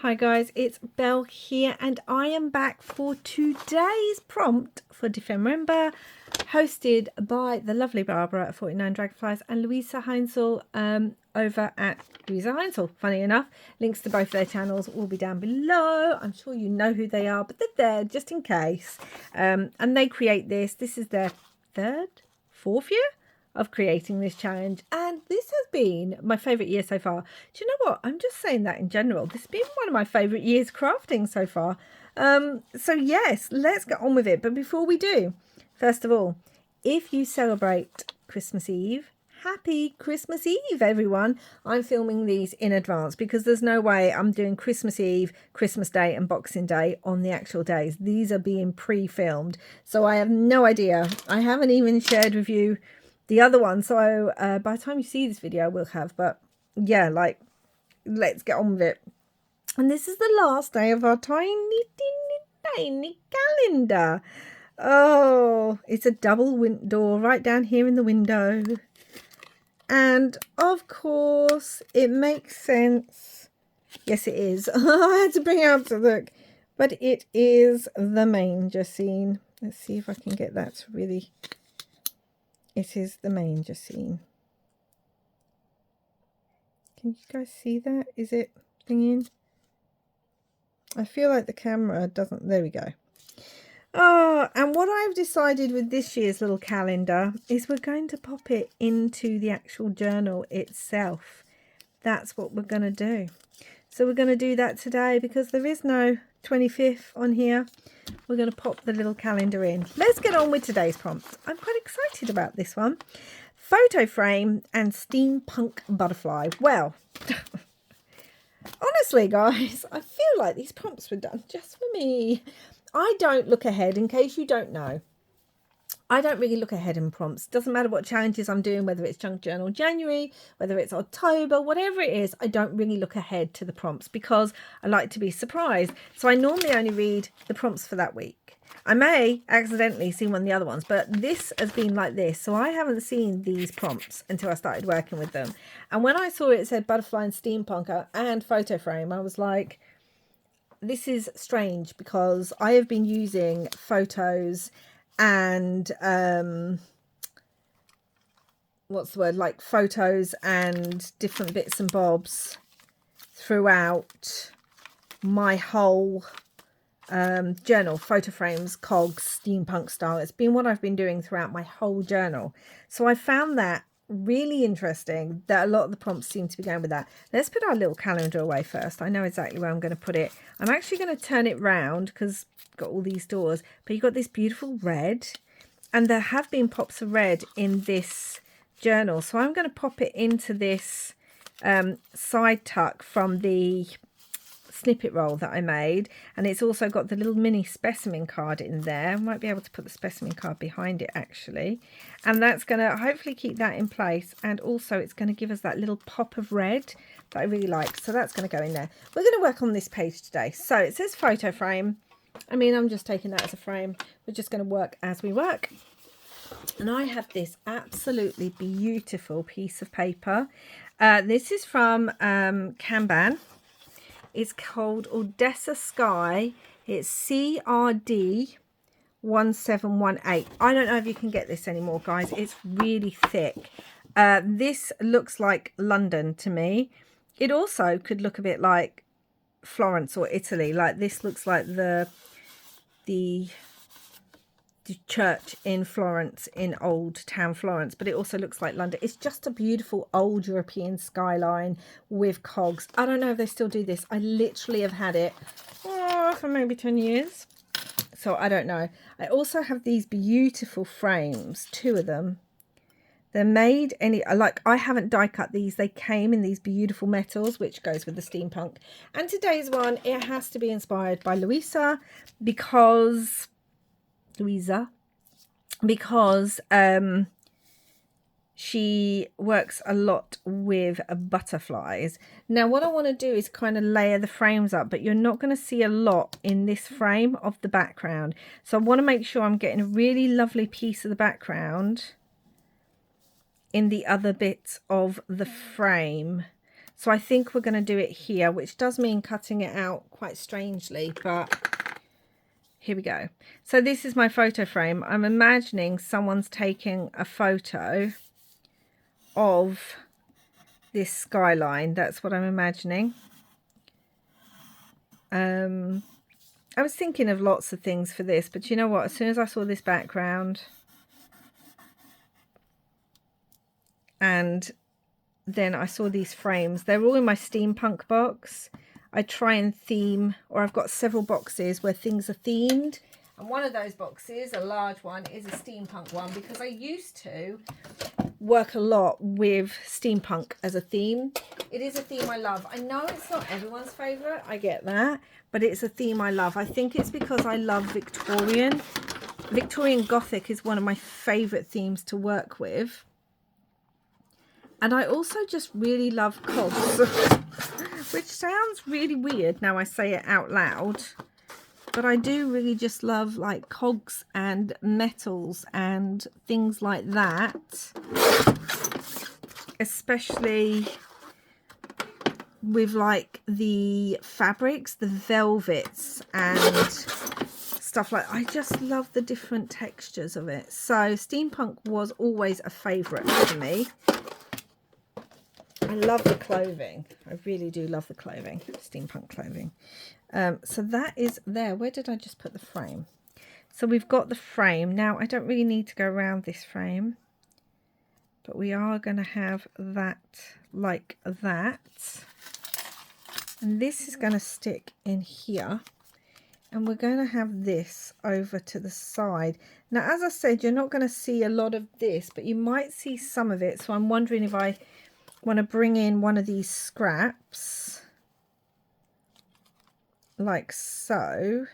Hi guys, it's Belle here and I am back for today's prompt for December, hosted by the lovely Barbara at 49 Dragonflies and Luise Heinzel over at Luise Heinzel. Funny enough, links to both their channels will be down below. I'm sure you know who they are, but they're there just in case. And they create this. This is their fourth year of creating this challenge, and this has been my favorite year so far. Do you know what, I'm just saying that in general, this has been one of my favorite years crafting so far. So yes, let's get on with it. But before we do, first of all, if you celebrate Christmas Eve, happy Christmas Eve everyone. I'm filming these in advance because there's no way I'm doing Christmas Eve, Christmas Day and Boxing Day on the actual days. These are being pre-filmed, so I have no idea. I haven't even shared with you the other one, so by the time you see this video I will have. But yeah, like, let's get on with it. And this is the last day of our tiny calendar. Oh, it's a double door right down here in the window, and of course it makes sense. Yes, it is. I had to bring it out to look, but it is the manger scene. Let's see if I can get that to really... It is the manger scene. Can you guys see that? Is it thinking? I feel like the camera doesn't. There we go. Oh, and what I've decided with this year's little calendar is we're going to pop it into the actual journal itself. That's what we're going to do. So we're going to do that today because there is no 25th on here. We're going to pop the little calendar in. Let's get on with today's prompt. I'm quite excited about this one. Photo frame and steampunk butterfly. Well, honestly, guys, I feel like these prompts were done just for me. I don't look ahead, in case you don't know. I don't really look ahead in prompts. Doesn't matter what challenges I'm doing, whether it's Junk Journal January, whether it's October, whatever it is, I don't really look ahead to the prompts because I like to be surprised. So I normally only read the prompts for that week. I may accidentally see one of the other ones, but this has been like this. So I haven't seen these prompts until I started working with them. And when I saw it said butterfly and steampunk and photo frame, I was like, this is strange because I have been using photos and what's the word, like photos and different bits and bobs throughout my whole journal. Photo frames, cogs, steampunk style. It's been what I've been doing throughout my whole journal. So I found that really interesting that a lot of the prompts seem to be going with that. Let's put our little calendar away first. I know exactly where I'm going to put it. I'm actually going to turn it round because got all these doors, but you've got this beautiful red, and there have been pops of red in this journal, so I'm going to pop it into this side tuck from the snippet roll that I made, and it's also got the little mini specimen card in there. I might be able to put the specimen card behind it actually, and that's going to hopefully keep that in place, and also it's going to give us that little pop of red that I really like, so that's going to go in there. We're going to work on this page today. So it says photo frame. I mean, I'm just taking that as a frame. We're just going to work as we work. And I have this absolutely beautiful piece of paper. This is from Kanban. It's called Odessa Sky. It's CRD 1718. I don't know if you can get this anymore, guys. It's really thick. This looks like London to me. It also could look a bit like Florence or Italy. Like this looks like the church in Florence, in old town Florence, but it also looks like London. It's just a beautiful old European skyline with cogs. I don't know if they still do this. I literally have had it for maybe 10 years, so I don't know. I also have these beautiful frames, two of them. They're made like, I haven't die cut these. They came in these beautiful metals, which goes with the steampunk. And today's one, it has to be inspired by Luise because she works a lot with butterflies. Now what I want to do is kind of layer the frames up, but you're not going to see a lot in this frame of the background. So I want to make sure I'm getting a really lovely piece of the background in the other bits of the frame. So I think we're going to do it here, which does mean cutting it out quite strangely, but here we go. So this is my photo frame. I'm imagining someone's taking a photo of this skyline. That's what I'm imagining. I was thinking of lots of things for this, but you know what? As soon as I saw this background and then I saw these frames, they're all in my steampunk box. I try and theme, or I've got several boxes where things are themed. And one of those boxes, a large one, is a steampunk one, because I used to work a lot with steampunk as a theme. It is a theme I love. I know it's not everyone's favourite, I get that, but it's a theme I love. I think it's because I love Victorian. Victorian Gothic is one of my favourite themes to work with. And I also just really love cogs, which sounds really weird now I say it out loud. But I do really just love like cogs and metals and things like that. Especially with like the fabrics, the velvets and stuff like, I just love the different textures of it. So steampunk was always a favourite for me. I love the clothing. I really do love the clothing, steampunk clothing. So that is there. Where did I just put the frame? So we've got the frame. Now I don't really need to go around this frame, but we are going to have that like that. And this is going to stick in here. And we're going to have this over to the side. Now, as I said, you're not going to see a lot of this, but you might see some of it. So I'm wondering if I want to bring in one of these scraps like so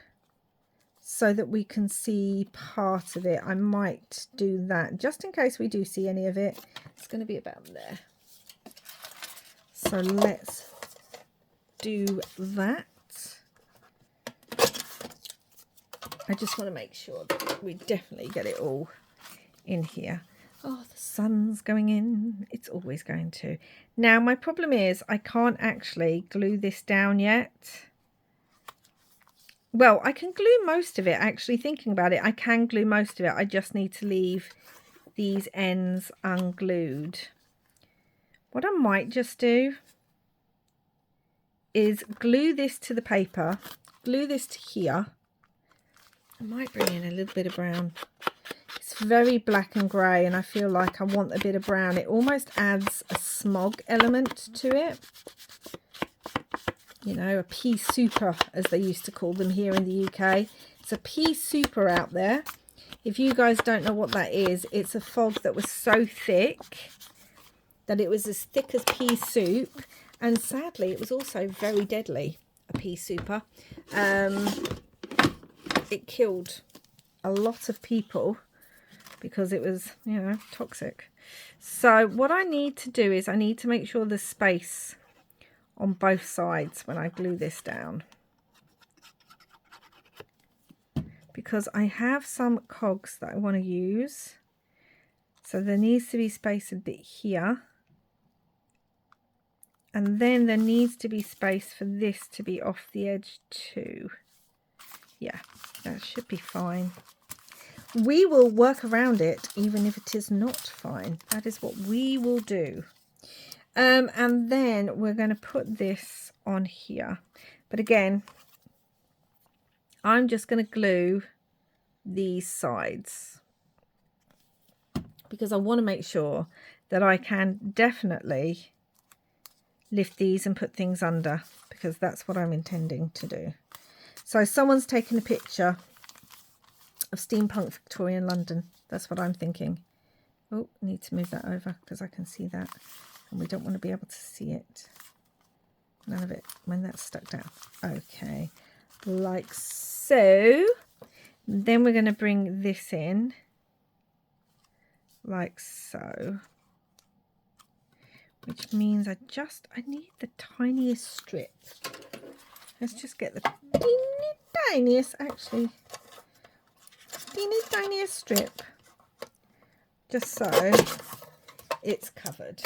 that we can see part of it. I might do that just in case we do see any of it. It's going to be about there. So let's do that. I just want to make sure that we definitely get it all in here. Oh, the sun's going in. It's always going to. Now, my problem is I can't actually glue this down yet. Well, I can glue most of it, actually, thinking about it. I can glue most of it. I just need to leave these ends unglued. What I might just do is glue this to the paper, glue this to here. I might bring in a little bit of brown. It's very black and grey, and I feel like I want a bit of brown. It almost adds a smog element to it. You know, a pea super, as they used to call them here in the UK. It's a pea super out there. If you guys don't know what that is, it's a fog that was so thick that it was as thick as pea soup. And sadly, it was also very deadly, a pea super. It killed a lot of people because it was, you know, toxic. So what I need to do is I need to make sure there's space on both sides when I glue this down, because I have some cogs that I want to use. So there needs to be space a bit here, and then there needs to be space for this to be off the edge too. Yeah, that should be fine. We will work around it even if it is not fine. That is what we will do. And then we're going to put this on here. But again, I'm just going to glue these sides because I want to make sure that I can definitely lift these and put things under, because that's what I'm intending to do. So someone's taken a picture of steampunk Victorian London. That's what I'm thinking. Oh, I need to move that over because I can see that. And we don't want to be able to see it. None of it when that's stuck down. Okay, like so. Then we're going to bring this in like so. Which means I need the tiniest strip. Let's just get the tiniest, actually. Tiniest strip. Just so it's covered.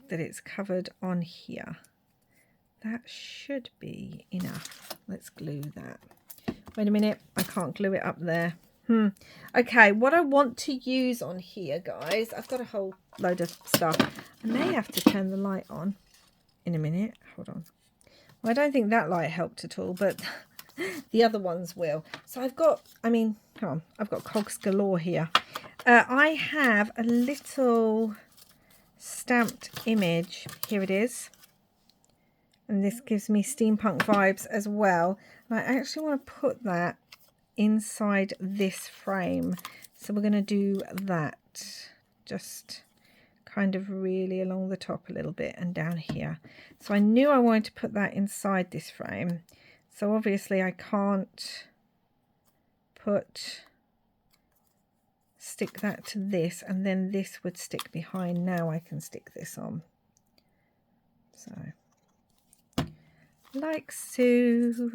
that it's covered on here. That should be enough. Let's glue that. Wait a minute, I can't glue it up there. Okay, what I want to use on here, guys, I've got a whole load of stuff. I may have to turn the light on in a minute. Hold on. Well, I don't think that light helped at all, but the other ones will. So I've got, come on, I've got cogs galore here. I have a little stamped image. Here it is. And this gives me steampunk vibes as well. And I actually want to put that inside this frame. So we're going to do that. Just kind of really along the top a little bit and down here. So I knew I wanted to put that inside this frame. So obviously I can't stick that to this, and then this would stick behind. Now I can stick this on. So like so.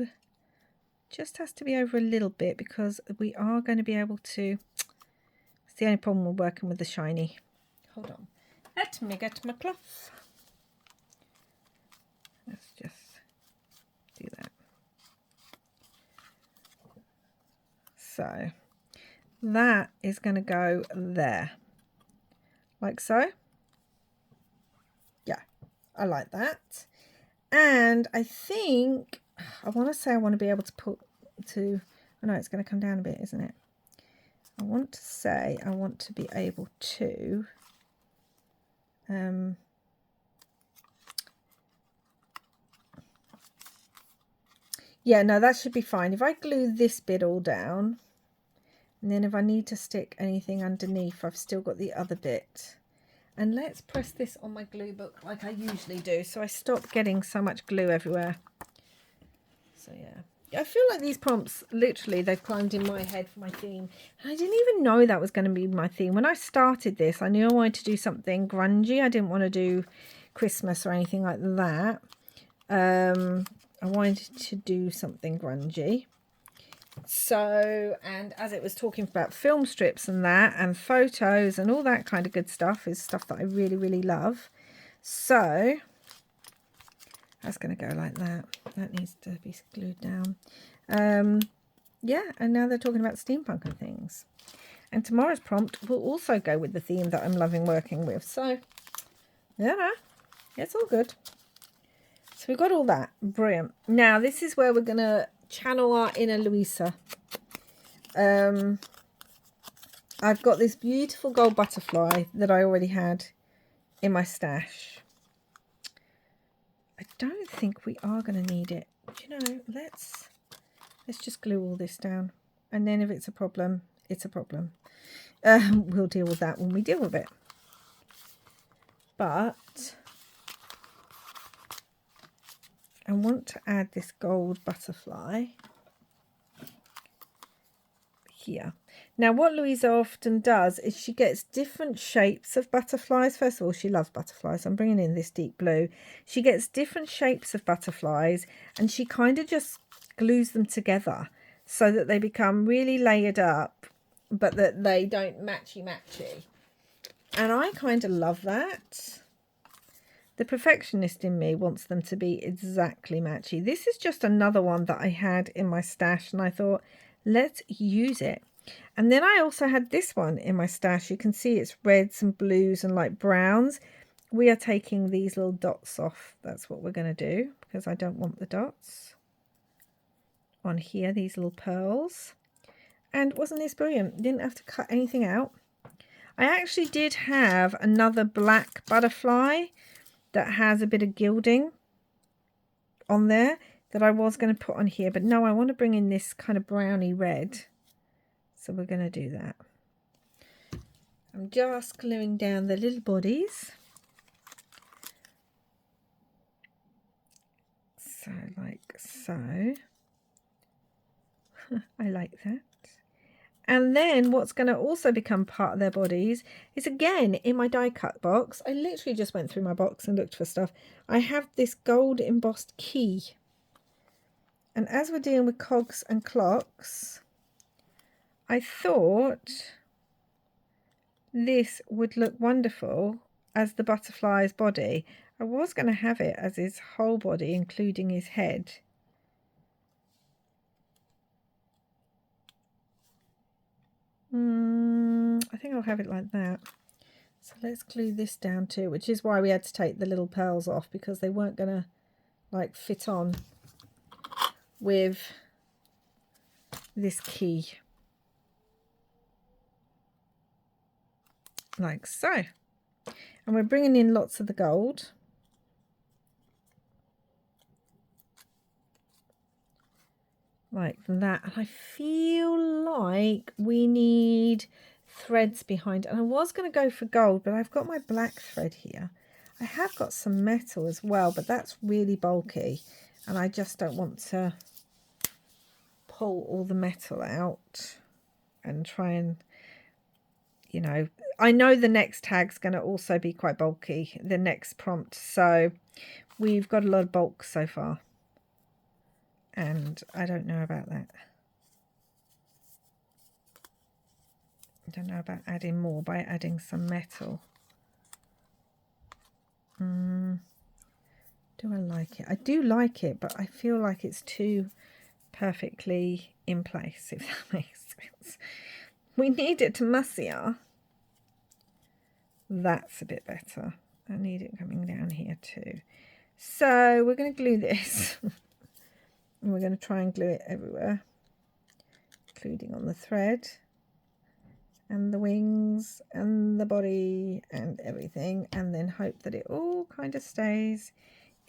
Just has to be over a little bit because we are going to be able to. It's the only problem we're working with the shiny. Hold on. Let me get my cloth. Let's just do that. So that is going to go there. Like so. Yeah, I like that. And I think I want to say I want to be able to put to, oh no, it's going to come down a bit, isn't it? I want to say I want to be able to yeah, no, that should be fine. If I glue this bit all down, and then if I need to stick anything underneath, I've still got the other bit. And let's press this on my glue book like I usually do, so I stop getting so much glue everywhere. So yeah, I feel like these prompts, literally, they've climbed in my head for my theme. And I didn't even know that was going to be my theme. When I started this, I knew I wanted to do something grungy. I didn't want to do Christmas or anything like that. I wanted to do something grungy. So, and as it was talking about film strips and that, and photos and all that kind of good stuff, is stuff that I really, really love. So that's going to go like that. That needs to be glued down. Yeah, and now they're talking about steampunk and things. And tomorrow's prompt will also go with the theme that I'm loving working with. So, yeah, it's all good. So we've got all that. Brilliant. Now, this is where we're going to channel our inner Luise. I've got this beautiful gold butterfly that I already had in my stash. I don't think we are going to need it. Do you know, let's just glue all this down. And then if it's a problem, it's a problem. We'll deal with that when we deal with it. But I want to add this gold butterfly here. Now, what Luise often does is she gets different shapes of butterflies. First of all, she loves butterflies. I'm bringing in this deep blue. She gets different shapes of butterflies, and she kind of just glues them together so that they become really layered up, but that they don't matchy-matchy. And I kind of love that. The perfectionist in me wants them to be exactly matchy. This is just another one that I had in my stash, and I thought, let's use it. And then I also had this one in my stash. You can see it's reds and blues and like browns. We are taking these little dots off. That's what we're going to do, because I don't want the dots on here, these little pearls. And wasn't this brilliant? Didn't have to cut anything out. I actually did have another black butterfly that has a bit of gilding on there that I was going to put on here, but no, I want to bring in this kind of browny red, so we're going to do that. I'm just gluing down the little bodies, so like so. I like that. And then what's going to also become part of their bodies is, again, in my die cut box. I literally just went through my box and looked for stuff. I have this gold embossed key. And as we're dealing with cogs and clocks, I thought this would look wonderful as the butterfly's body. I was going to have it as his whole body, including his head. I think I'll have it like that. So let's glue this down too, which is why we had to take the little pearls off, because they weren't going to like fit on with this key. Like so. And we're bringing in lots of the gold. Like that. And I feel like we need threads behind. And I was going to go for gold, but I've got my black thread here. I have got some metal as well, but that's really bulky. And I just don't want to pull all the metal out and try and, you know, I know the next tag's going to also be quite bulky, the next prompt. So we've got a lot of bulk so far. And I don't know about that. I don't know about adding more by adding some metal. Do I like it? I do like it, but I feel like it's too perfectly in place, if that makes sense. We need it to messier. That's a bit better. I need it coming down here too. So we're going to glue this. And we're going to try and glue it everywhere, including on the thread and the wings and the body and everything, and then hope that it all kind of stays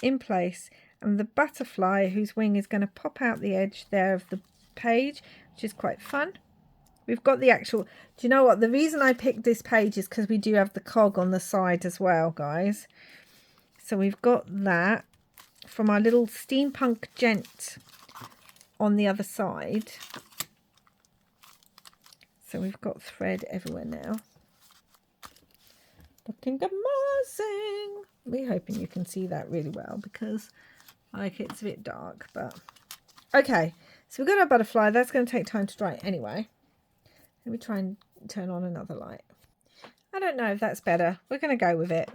in place. And the butterfly, whose wing is going to pop out the edge there of the page, which is quite fun. We've got the actual, do you know what, the reason I picked this page is because we do have the cog on the side as well, guys. So we've got that from our little steampunk gent on the other side. So we've got thread everywhere now. Looking amazing. We're hoping you can see that really well, because like it's a bit dark, but okay. So we've got our butterfly. That's going to take time to dry anyway. Let me try and turn on another light. I don't know if that's better. We're going to go with it.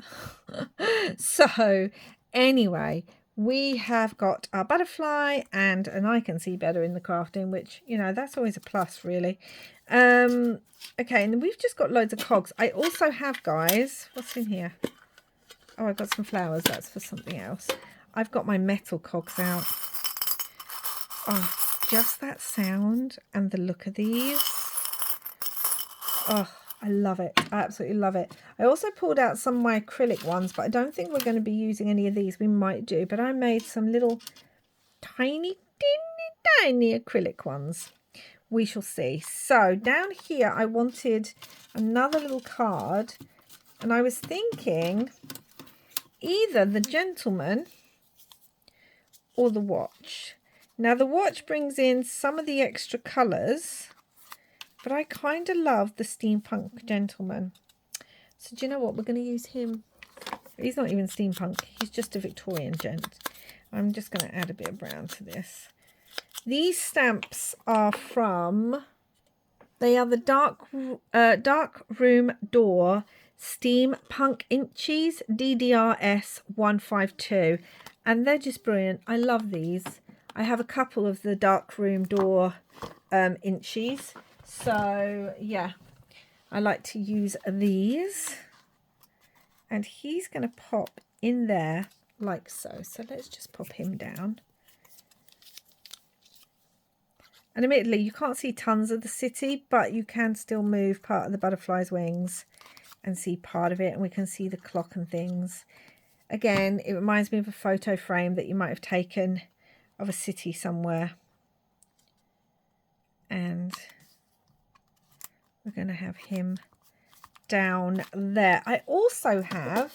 So anyway, we have got our butterfly, and I can see better in the crafting, which, you know, that's always a plus, really. Okay, and we've just got loads of cogs. I also have, guys, what's in here? Oh, I've got some flowers. That's for something else. I've got my metal cogs out. Oh, just that sound and the look of these. Oh, I love it. I absolutely love it. I also pulled out some of my acrylic ones, but I don't think we're going to be using any of these. We might do, but I made some little tiny acrylic ones. We shall see. So down here, I wanted another little card, and I was thinking either the gentleman or the watch. Now, the watch brings in some of the extra colours, but I kind of love the steampunk gentleman. So do you know what? We're going to use him. He's not even steampunk. He's just a Victorian gent. I'm just going to add a bit of brown to this. These stamps are from, they are the Dark Room Door Steampunk Inchies DDRS 152. And they're just brilliant. I love these. I have a couple of the Dark Room Door Inchies. So, yeah, I like to use these. And he's going to pop in there like so. So let's just pop him down. And admittedly, you can't see tons of the city, but you can still move part of the butterfly's wings and see part of it. And we can see the clock and things. Again, it reminds me of a photo frame that you might have taken of a city somewhere. And we're going to have him down there. I also have,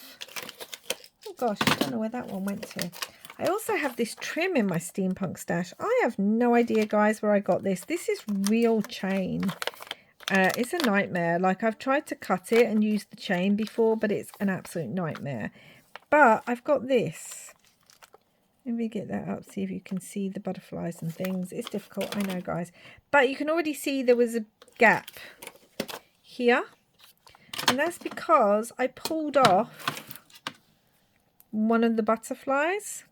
oh gosh, I don't know where that one went to. I also have this trim in my steampunk stash. I have no idea, guys, where I got this. This is real chain. It's a nightmare. Like, I've tried to cut it and use the chain before, but it's an absolute nightmare. But I've got this. Let me get that up, see if you can see the butterflies and things. It's difficult, I know, guys. But you can already see there was a gap here. And that's because I pulled off one of the butterflies.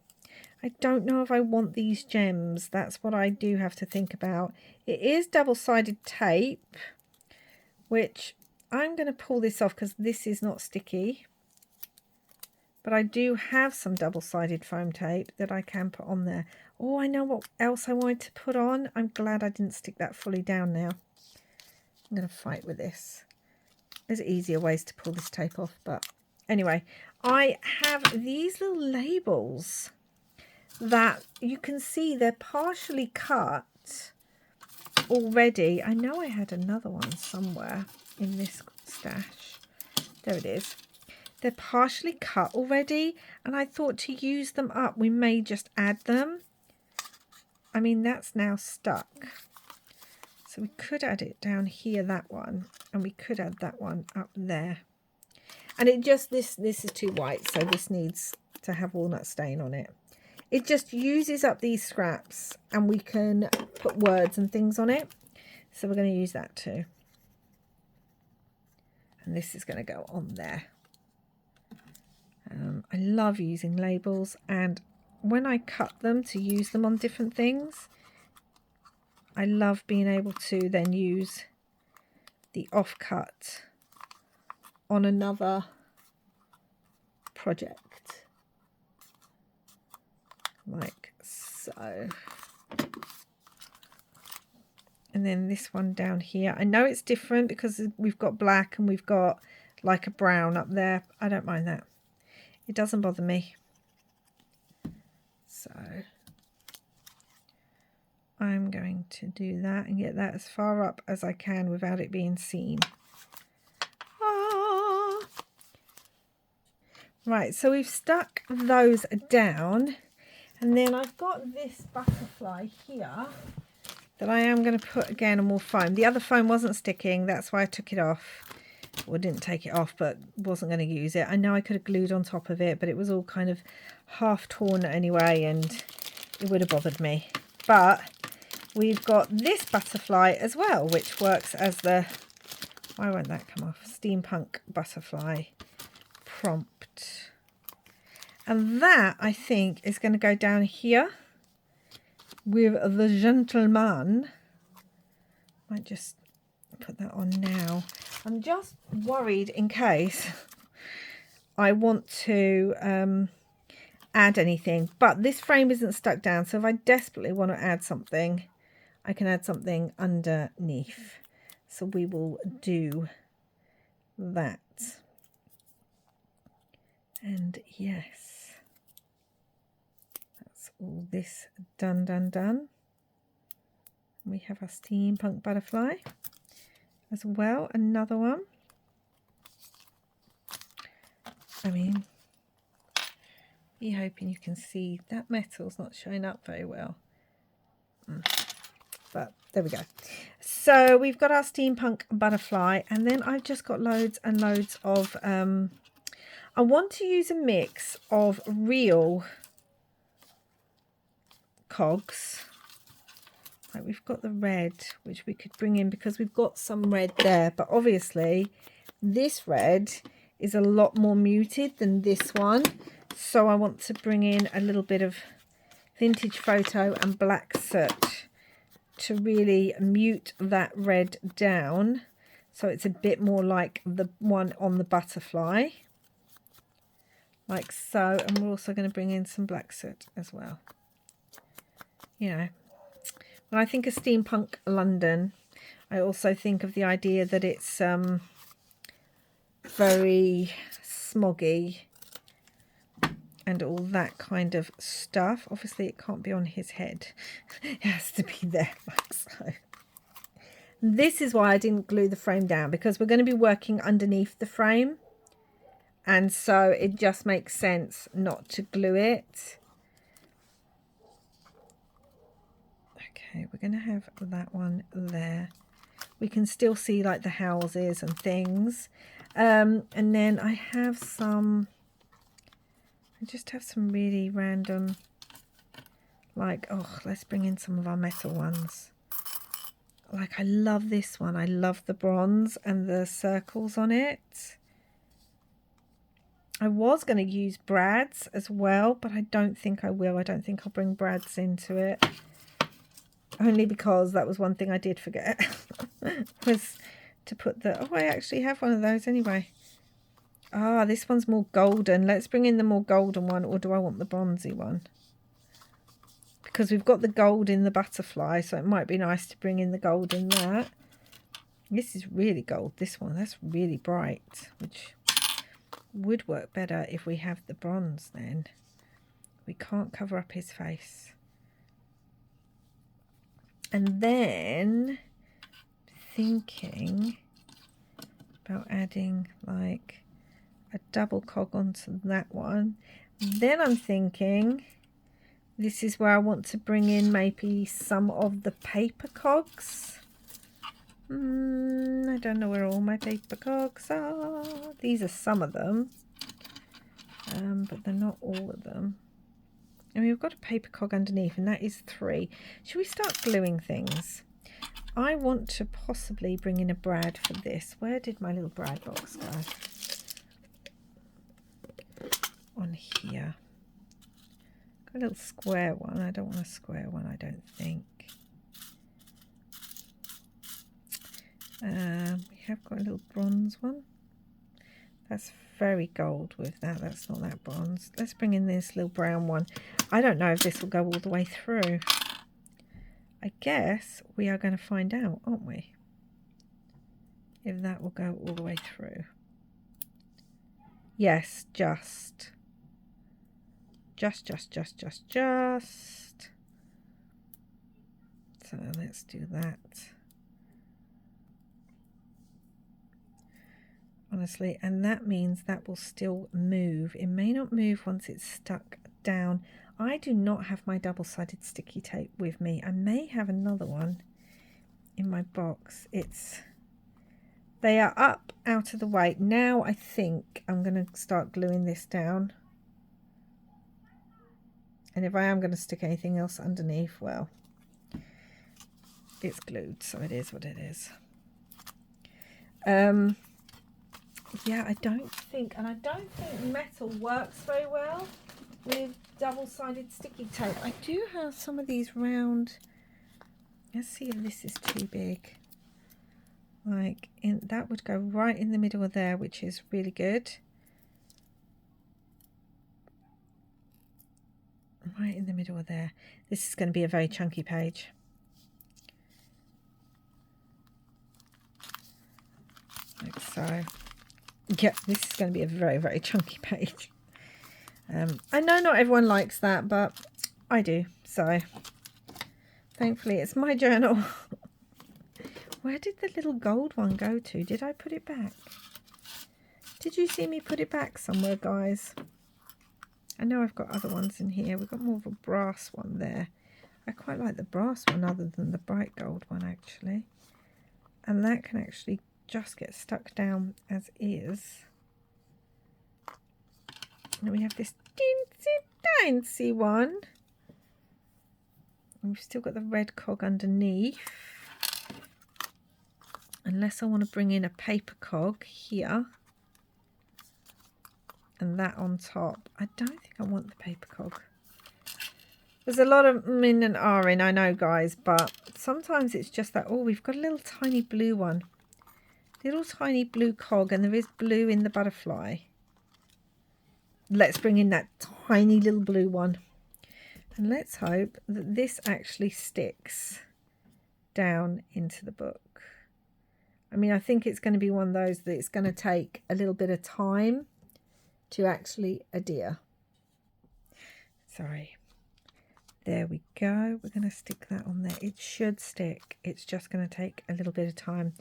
I don't know if I want these gems. That's what I do have to think about. It is double-sided tape, which I'm going to pull this off because this is not sticky. But I do have some double-sided foam tape that I can put on there. Oh, I know what else I wanted to put on. I'm glad I didn't stick that fully down now. I'm going to fight with this. There's easier ways to pull this tape off. But anyway, I have these little labels that you can see they're partially cut already. I know I had another one somewhere in this stash. There it is. They're partially cut already, and I thought to use them up, we may just add them. I mean, that's now stuck. So we could add it down here, that one, and we could add that one up there. And it just, this is too white, so this needs to have walnut stain on it. It just uses up these scraps, and we can put words and things on it. So we're going to use that too. And this is going to go on there. I love using labels, and when I cut them to use them on different things, I love being able to then use the offcut on another project, like so. And then this one down here, I know it's different because we've got black and we've got like a brown up there. I don't mind that. It doesn't bother me. So I'm going to do that and get that as far up as I can without it being seen. Ah. Right, so we've stuck those down, and then I've got this butterfly here that I am going to put again on more foam. The other foam wasn't sticking, that's why I took it off. Well, didn't take it off, but wasn't going to use it. I know I could have glued on top of it, but it was all kind of half torn anyway, and it would have bothered me. But we've got this butterfly as well, which works as the, why won't that come off? Steampunk butterfly prompt. And that, I think, is going to go down here with the gentleman. Might just put that on now. I'm just worried in case I want to add anything, but this frame isn't stuck down, so if I desperately want to add something, I can add something underneath. So we will do that. And yes, that's all this done. We have our steampunk butterfly as well, another one. I mean, be hoping you can see that metal's not showing up very well. But there we go. So we've got our steampunk butterfly, and then I've just got loads and loads of, I want to use a mix of real cogs. Like we've got the red, which we could bring in because we've got some red there, but obviously this red is a lot more muted than this one, so I want to bring in a little bit of vintage photo and black soot to really mute that red down, so it's a bit more like the one on the butterfly, like so. And we're also going to bring in some black soot as well. You know, when I think of steampunk London, I also think of the idea that it's very smoggy and all that kind of stuff. Obviously it can't be on his head. It has to be there like so. This is why I didn't glue the frame down, because we're going to be working underneath the frame, and so it just makes sense not to glue it. Okay, we're going to have that one there. We can still see like the houses and things. And then I have some, I just have some really random, like, oh, let's bring in some of our metal ones. Like, I love this one. I love the bronze and the circles on it. I was going to use brads as well, but I don't think I will. I don't think I'll bring brads into it. Only because that was one thing I did forget. Was to put the... Oh, I actually have one of those anyway. Ah, this one's more golden. Let's bring in the more golden one, or do I want the bronzy one? Because we've got the gold in the butterfly, so it might be nice to bring in the gold in that. This is really gold, this one. That's really bright, which would work better if we have the bronze then. We can't cover up his face. And then thinking about adding like a double cog onto that one. Then I'm thinking this is where I want to bring in maybe some of the paper cogs. I don't know where all my paper cogs are. These are some of them, but they're not all of them. And we've got a paper cog underneath, and that is 3. Should we start gluing things? I want to possibly bring in a brad for this. Where did my little brad box go? On here. Got a little square one. I don't want a square one, I don't think. We have got a little bronze one. That's very gold with that. That's not that bronze. Let's bring in this little brown one. I don't know if this will go all the way through. I guess we are going to find out, aren't we? If that will go all the way through. Yes, just. So let's do that. Honestly, and that means that will still move. It may not move once it's stuck down. I do not have my double-sided sticky tape with me. I may have another one in my box. They are up out of the way. Now I think I'm going to start gluing this down. And if I am going to stick anything else underneath, well, it's glued, so it is what it is. Yeah, I don't think metal works very well with double-sided sticky tape. I do have some of these round. Let's see if this is too big. Like, that would go right in the middle of there, which is really good. Right in the middle of there. This is going to be a very chunky page. Like so. Yeah, this is going to be a very, very chunky page. I know not everyone likes that, but I do. So, thankfully, it's my journal. Where did the little gold one go to? Did I put it back? Did you see me put it back somewhere, guys? I know I've got other ones in here. We've got more of a brass one there. I quite like the brass one other than the bright gold one, actually. And that can actually just get stuck down as is. And we have this teensy one. And we've still got the red cog underneath. Unless I want to bring in a paper cog here. And that on top. I don't think I want the paper cog. There's a lot of in and are in, I know, guys, but sometimes it's just that, oh, we've got a little tiny blue one. Little tiny blue cog, and there is blue in the butterfly. Let's bring in that tiny little blue one. And let's hope that this actually sticks down into the book. I mean, I think it's going to be one of those that it's going to take a little bit of time to actually adhere. Sorry. There we go. We're going to stick that on there. It should stick. It's just going to take a little bit of time.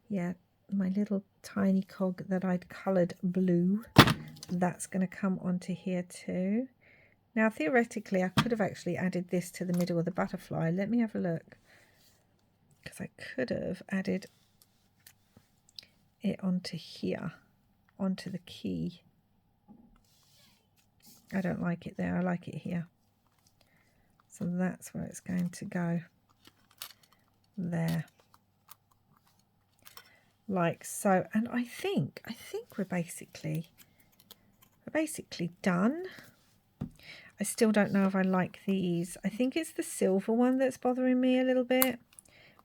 Yeah, my little tiny cog that I'd coloured blue, that's going to come onto here too. Now, theoretically, I could have actually added this to the middle of the butterfly. Let me have a look. Because I could have added it onto here, onto the key. I don't like it there. I like it here. So that's where it's going to go. There. like so. And I think we're basically done. I still don't know if I like these. I think it's the silver one that's bothering me a little bit.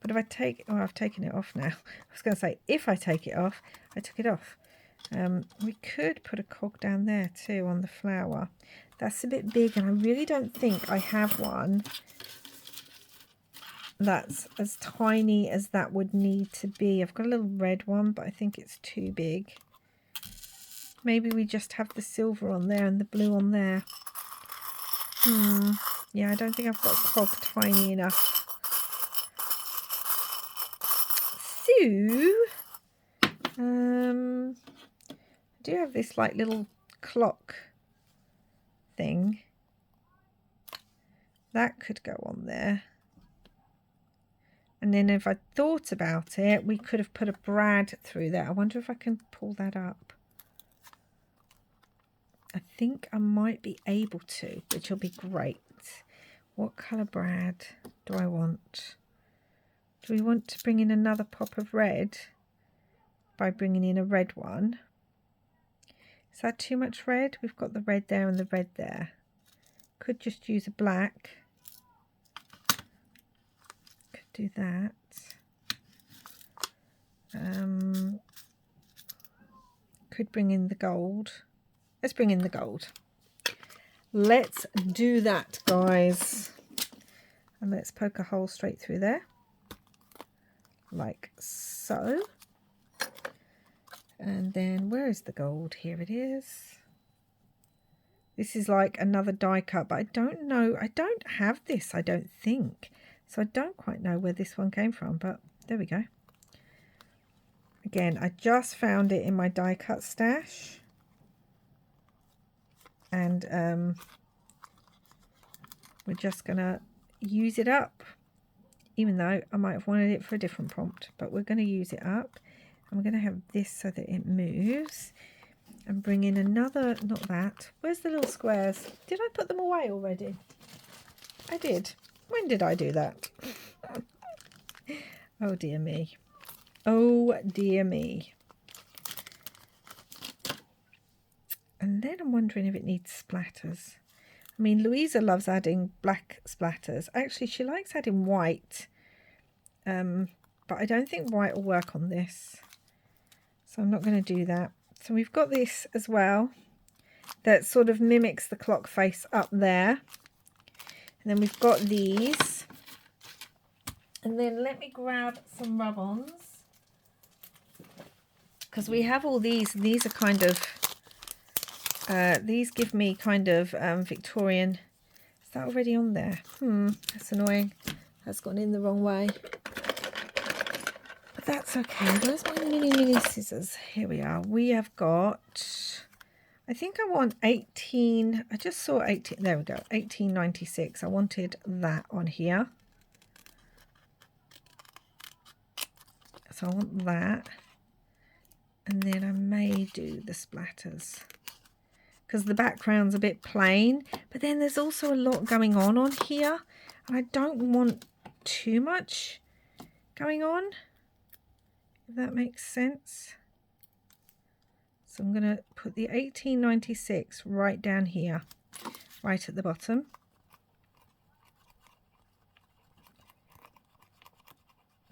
But if I take, oh, I've taken it off now. I was going to say, if I take it off, I took it off. We could put a cog down there too on the flower. That's a bit big, and I really don't think I have one that's as tiny as that would need to be. I've got a little red one, but I think it's too big. Maybe we just have the silver on there and the blue on there. Yeah, I don't think I've got a cog tiny enough. So, I do have this like little clock thing. That could go on there. And then if I thought about it, we could have put a brad through there. I wonder if I can pull that up. I think I might be able to, which will be great. What colour brad do I want? Do we want to bring in another pop of red by bringing in a red one? Is that too much red? We've got the red there and the red there. Could just use a black. Could do that. Could bring in the gold. Let's bring in the gold. Let's do that, guys. And let's poke a hole straight through there. Like so. And then where is the gold? Here it is. This is like another die cut, but I don't know. I don't have this, I don't think. So I don't quite know where this one came from, but there we go. Again, I just found it in my die cut stash. And we're just going to use it up. Even though I might have wanted it for a different prompt, but we're going to use it up. And we're going to have this so that it moves. And bring in another, not that. Where's the little squares? Did I put them away already? I did. When did I do that? Oh dear me. Oh dear me. And then I'm wondering if it needs splatters. I mean, Luise loves adding black splatters. Actually, she likes adding white. But I don't think white will work on this. So I'm not going to do that. So we've got this as well that sort of mimics the clock face up there. And then we've got these. And then let me grab some rub-ons. Because we have all these. And these are kind of, these give me kind of Victorian. Is that already on there? That's annoying. That's gone in the wrong way. But that's okay. Where's my mini scissors? Here we are. We have got, I think I want 18. I just saw 18. There we go. 1896. I wanted that on here. So I want that. And then I may do the splatters. Because the background's a bit plain. But then there's also a lot going on here. And I don't want too much going on. If that makes sense. So I'm going to put the 1896 right down here. Right at the bottom.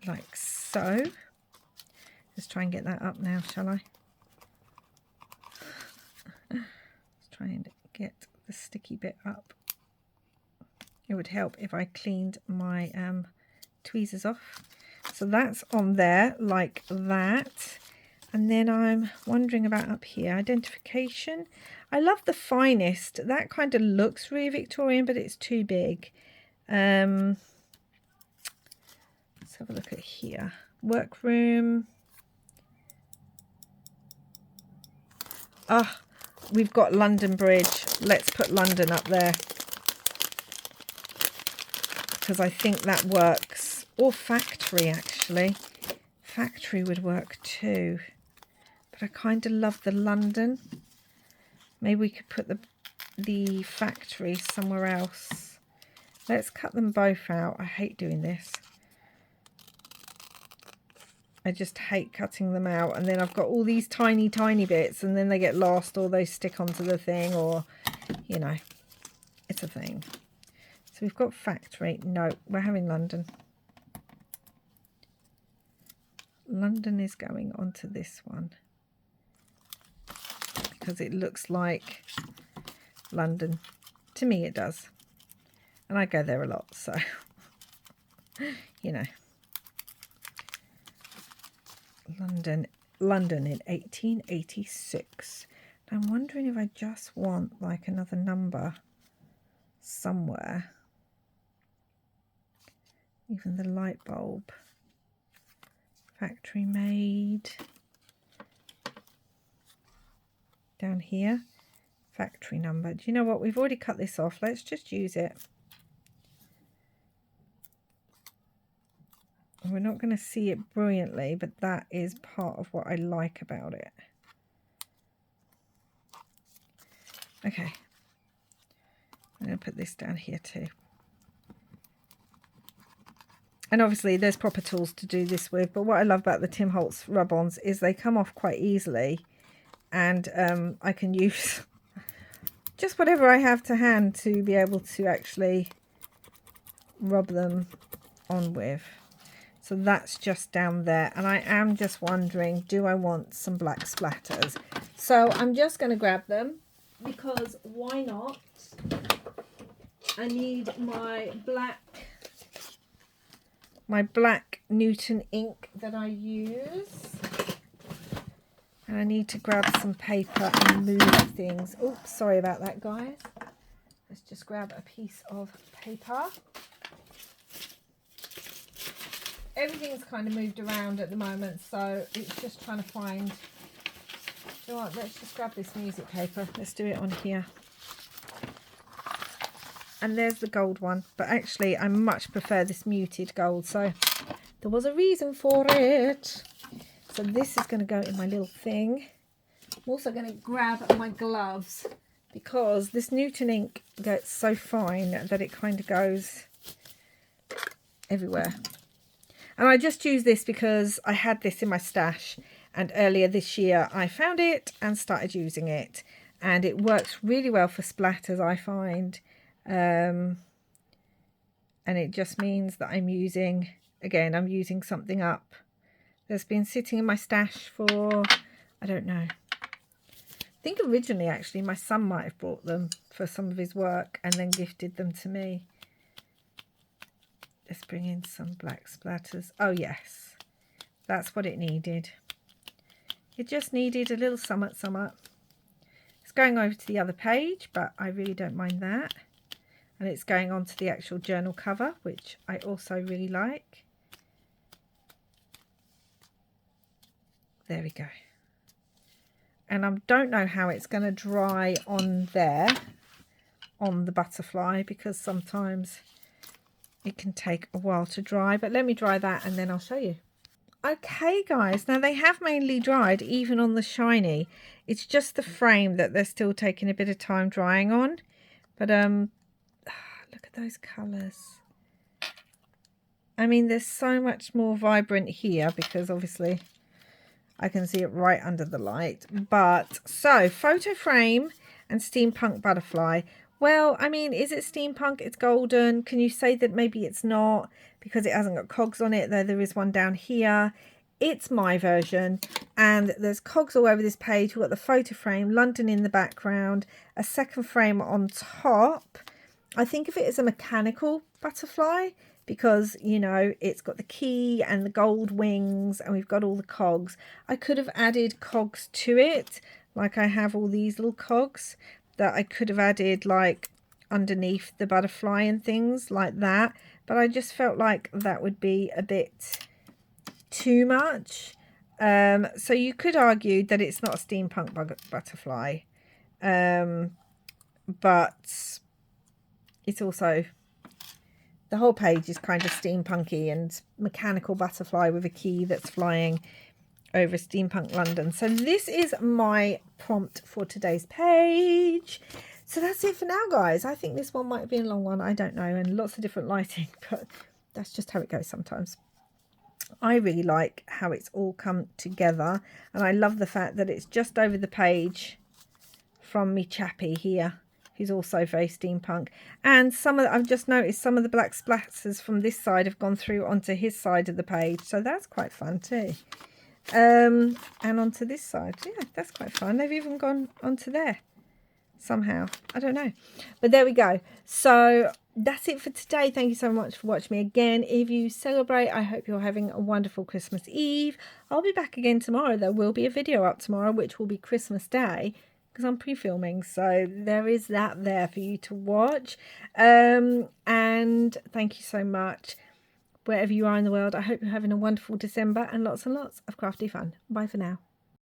Like so. Let's try and get that up now, shall I? Let's try and get the sticky bit up. It would help if I cleaned my tweezers off. So that's on there like that. And then I'm wondering about up here, identification. I love the finest. That kind of looks really Victorian, but it's too big. Let's have a look at here. Workroom. Ah, we've got London Bridge. Let's put London up there. Because I think that works. Or factory, actually. Factory would work too. But I kind of love the London. Maybe we could put the factory somewhere else. Let's cut them both out. I hate doing this. I just hate cutting them out, and then I've got all these tiny bits, and then they get lost or they stick onto the thing, or you know, it's a thing. So we've got factory. No, we're having London. London is going onto this one because it looks like London. To me it does, and I go there a lot, so you know. London in 1886. I'm wondering if I just want like another number somewhere. Even the light bulb. Factory made. Down here. Factory number. Do you know what? We've already cut this off. Let's just use it. We're not going to see it brilliantly, but that is part of what I like about it. Okay. I'm going to put this down here too. And obviously there's proper tools to do this with, but what I love about the Tim Holtz rub-ons is they come off quite easily, and I can use just whatever I have to hand to be able to actually rub them on with. So that's just down there, and I am just wondering, do I want some black splatters? So I'm just going to grab them, because why not? I need my black Newton ink that I use, and I need to grab some paper and move things. Oops, sorry about that, guys. Let's just grab a piece of paper. Everything's kind of moved around at the moment, so it's just trying to find. You know what, let's just grab this music paper. Let's do it on here. And there's the gold one, but actually I much prefer this muted gold, so there was a reason for it. So this is going to go in my little thing. I'm also going to grab my gloves, because this Newton ink gets so fine that it kind of goes everywhere. And I just use this because I had this in my stash, and earlier this year I found it and started using it, and it works really well for splatters, I find. And it just means that I'm using something up that's been sitting in my stash for, I don't know. I think originally actually my son might have bought them for some of his work and then gifted them to me. Let's bring in some black splatters. Oh yes, that's what it needed. It just needed a little somewhat. It's going over to the other page, but I really don't mind that. And it's going on to the actual journal cover, which I also really like. There we go. And I don't know how it's going to dry on there, on the butterfly, because sometimes it can take a while to dry, but let me dry that and then I'll show you. Okay guys, now they have mainly dried even on the shiny. It's just the frame that they're still taking a bit of time drying on. But look at those colours. I mean, there's so much more vibrant here because obviously I can see it right under the light. But so photo frame and steampunk butterfly. Well, I mean, is it steampunk? It's golden. Can you say that maybe it's not because it hasn't got cogs on it, though there is one down here? It's my version, and there's cogs all over this page. We've got the photo frame, London in the background, a second frame on top. I think of it as a mechanical butterfly because, you know, it's got the key and the gold wings, and we've got all the cogs. I could have added cogs to it, like I have all these little cogs that I could have added like underneath the butterfly and things like that, but I just felt like that would be a bit too much. So you could argue that it's not a steampunk butterfly, but it's also, the whole page is kind of steampunky and mechanical butterfly with a key that's flying over steampunk London. So this is my prompt for today's page. So that's it for now, guys. I think this one might have been a long one, I don't know, and lots of different lighting, but that's just how it goes sometimes. I really like how it's all come together, and I love the fact that it's just over the page from me chappy here, who's also very steampunk. And I've just noticed some of the black splatters from this side have gone through onto his side of the page, so that's quite fun too. And onto this side, yeah, that's quite fun. They've even gone onto there somehow, I don't know, but there we go. So that's it for today. Thank you so much for watching me again. If you celebrate, I hope you're having a wonderful Christmas Eve. I'll be back again tomorrow. There will be a video up tomorrow, which will be Christmas Day, because I'm pre-filming, so there is that there for you to watch. And thank you so much wherever you are in the world. I hope you're having a wonderful December and lots of crafty fun. Bye for now.